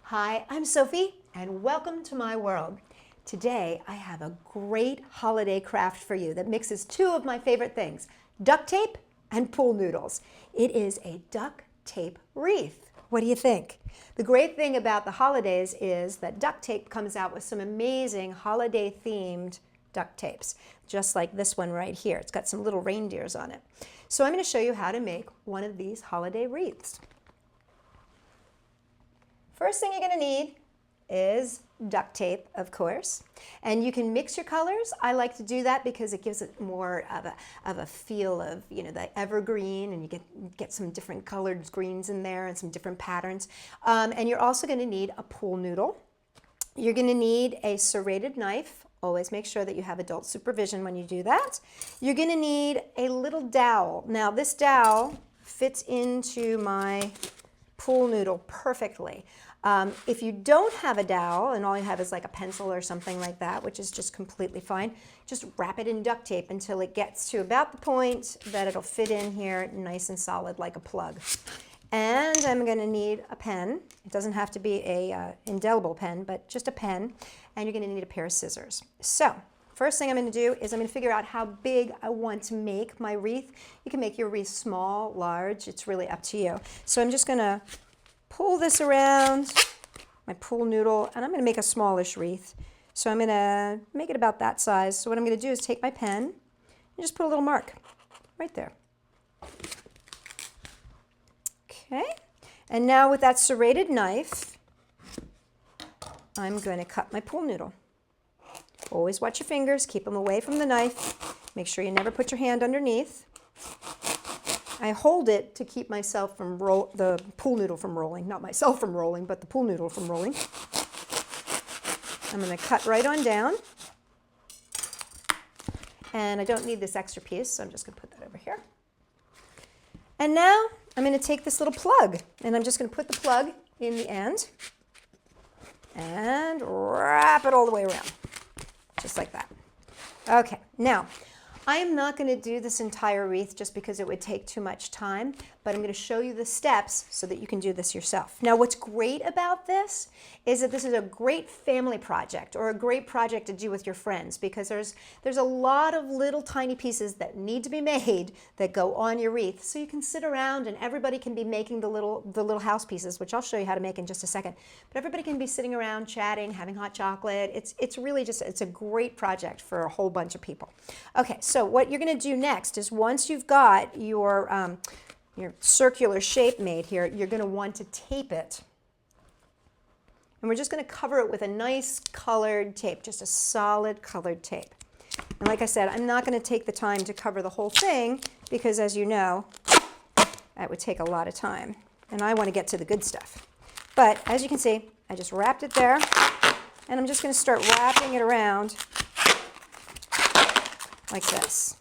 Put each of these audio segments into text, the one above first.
Hi, I'm Sophie, and welcome to my world. Today, I have a great holiday craft for you that mixes two of my favorite things, duct tape and pool noodles. It is a duct tape wreath. What do you think? The great thing about the holidays is that duct tape comes out with some amazing holiday-themed duct tapes, just like this one right here. It's got some little reindeers on it. So I'm going to show you how to make one of these holiday wreaths. First thing you're going to need is duct tape, of course, and you can mix your colors. I like to do that because it gives it more of a feel of, the evergreen, and you get some different colored greens in there and some different patterns. And you're also going to need a pool noodle. You're going to need a serrated knife. Always make sure that you have adult supervision when you do that. You're going to need a little dowel. Now this dowel fits into my pool noodle perfectly. If you don't have a dowel and all you have is like a pencil or something like that, which is just completely fine, just wrap it in duct tape until it gets to about the point that it'll fit in here nice and solid like a plug. And I'm going to need a pen. It doesn't have to be a indelible pen, but just a pen. And you're going to need a pair of scissors. So first thing I'm going to do is I'm going to figure out how big I want to make my wreath. You can make your wreath small, large, it's really up to you. So I'm just going to pull this around my pool noodle, and I'm going to make a smallish wreath. So I'm going to make it about that size. So what I'm going to do is take my pen and just put a little mark right there. Okay, and now with that serrated knife, I'm going to cut my pool noodle. Always watch your fingers, keep them away from the knife. Make sure you never put your hand underneath. I hold it to keep myself from the pool noodle from rolling. Not myself from rolling, but the pool noodle from rolling. I'm going to cut right on down. And I don't need this extra piece, so I'm just going to put that over here. And now I'm going to take this little plug, and I'm just going to put the plug in the end and wrap it all the way around, just like that. Okay, now I am not going to do this entire wreath just because it would take too much time, but I'm going to show you the steps so that you can do this yourself. Now what's great about this is that this is a great family project or a great project to do with your friends, because there's a lot of little tiny pieces that need to be made that go on your wreath, so you can sit around and everybody can be making the little house pieces, which I'll show you how to make in just a second. But everybody can be sitting around chatting, having hot chocolate. It's really just, it's a great project for a whole bunch of people. Okay, so what you're going to do next is once you've got your circular shape made here, you're going to want to tape it. And we're just going to cover it with a nice colored tape, just a solid colored tape. And like I said, I'm not going to take the time to cover the whole thing because, as you know, that would take a lot of time. And I want to get to the good stuff. But as you can see, I just wrapped it there. And I'm just going to start wrapping it around like this.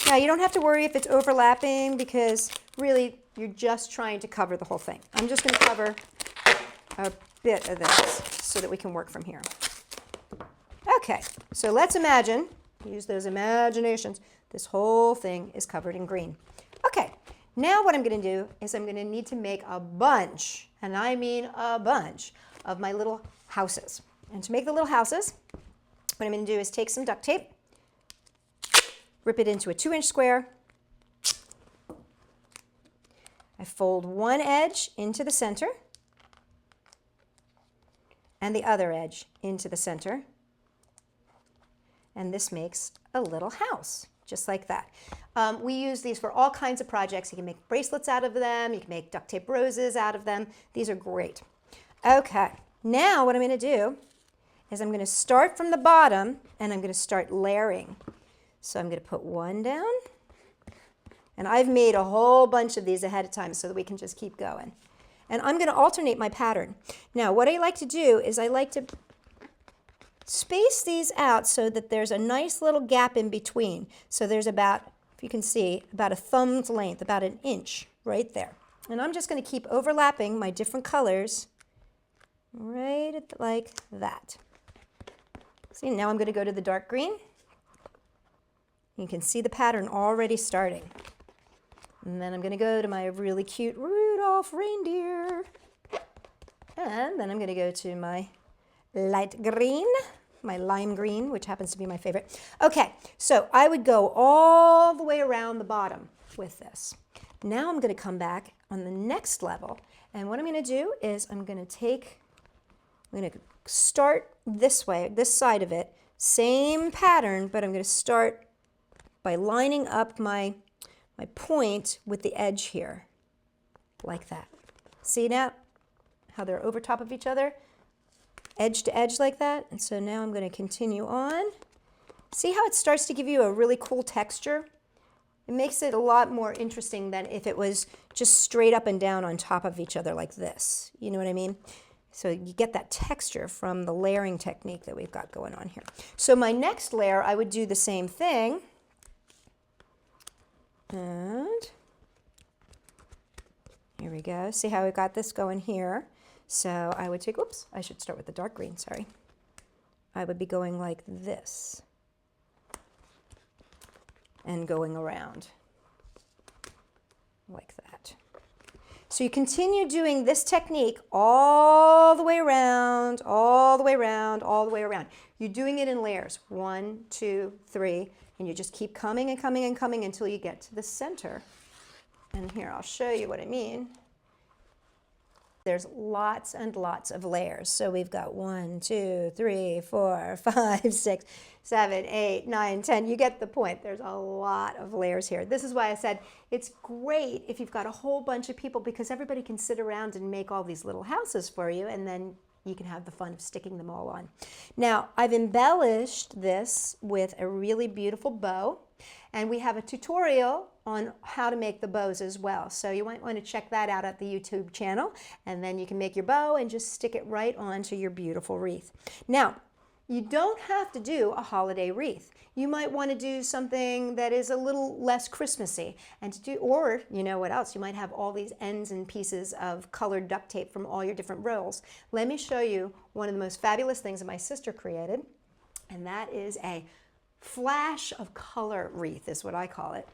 Now, you don't have to worry if it's overlapping because really you're just trying to cover the whole thing. I'm just going to cover a bit of this so that we can work from here. Okay, so let's imagine, use those imaginations, this whole thing is covered in green. Okay, now what I'm going to do is I'm going to need to make a bunch, and I mean a bunch, of my little houses. And to make the little houses, what I'm going to do is take some duct tape, rip it into a 2-inch square. I fold one edge into the center and the other edge into the center. And this makes a little house, just like that. We use these for all kinds of projects. You can make bracelets out of them. You can make duct tape roses out of them. These are great. Okay, now what I'm going to do is I'm going to start from the bottom and I'm going to start layering. So I'm going to put one down, and I've made a whole bunch of these ahead of time so that we can just keep going. And I'm going to alternate my pattern. Now what I like to do is I like to space these out so that there's a nice little gap in between. So there's about, if you can see, about a thumb's length, about an inch right there. And I'm just going to keep overlapping my different colors right like that. See, now I'm going to go to the dark green. You can see the pattern already starting. And then I'm going to go to my really cute Rudolph reindeer. And then I'm going to go to my light green, my lime green, which happens to be my favorite. Okay, so I would go all the way around the bottom with this. Now I'm going to come back on the next level, and what I'm going to do is I'm going to start this way, this side of it, same pattern, but I'm going to start by lining up my point with the edge here, like that. See now how they're over top of each other? Edge to edge like that. And so now I'm going to continue on. See how it starts to give you a really cool texture? It makes it a lot more interesting than if it was just straight up and down on top of each other like this. You know what I mean? So you get that texture from the layering technique that we've got going on here. So my next layer, I would do the same thing. And here we go. See how we got this going here? So I would take, oops, I should start with the dark green, sorry. I would be going like this and going around like that. So you continue doing this technique all the way around, all the way around, all the way around. You're doing it in layers, 1, 2, 3, and you just keep coming and coming and coming until you get to the center. And here, I'll show you what I mean. There's lots and lots of layers. So we've got 1, 2, 3, 4, 5, 6, 7, 8, 9, 10. You get the point. There's a lot of layers here. This is why I said it's great if you've got a whole bunch of people, because everybody can sit around and make all these little houses for you, and then you can have the fun of sticking them all on. Now, I've embellished this with a really beautiful bow, and we have a tutorial on how to make the bows as well. So you might want to check that out at the YouTube channel, and then you can make your bow and just stick it right onto your beautiful wreath. Now, you don't have to do a holiday wreath. You might want to do something that is a little less Christmassy, and to do, or you know what else? You might have all these ends and pieces of colored duct tape from all your different rolls. Let me show you one of the most fabulous things that my sister created, and that is a flash of color wreath, is what I call it.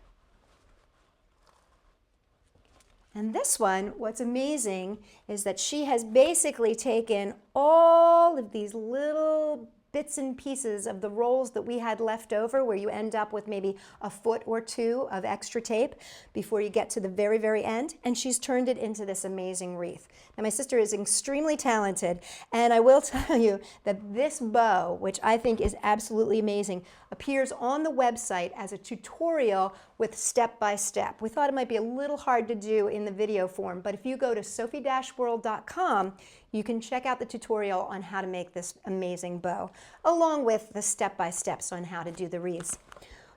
And this one, what's amazing is that she has basically taken all of these little bits and pieces of the rolls that we had left over, where you end up with maybe a foot or two of extra tape before you get to the very, very end, and she's turned it into this amazing wreath. Now, my sister is extremely talented, and I will tell you that this bow, which I think is absolutely amazing, appears on the website as a tutorial with step-by-step. We thought it might be a little hard to do in the video form, but if you go to sophie-world.com, you can check out the tutorial on how to make this amazing bow, along with the step-by-steps on how to do the wreaths.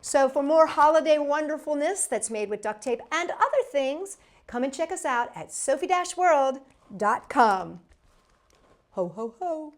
So for more holiday wonderfulness that's made with duct tape and other things, come and check us out at sophie-world.com. Ho, ho, ho.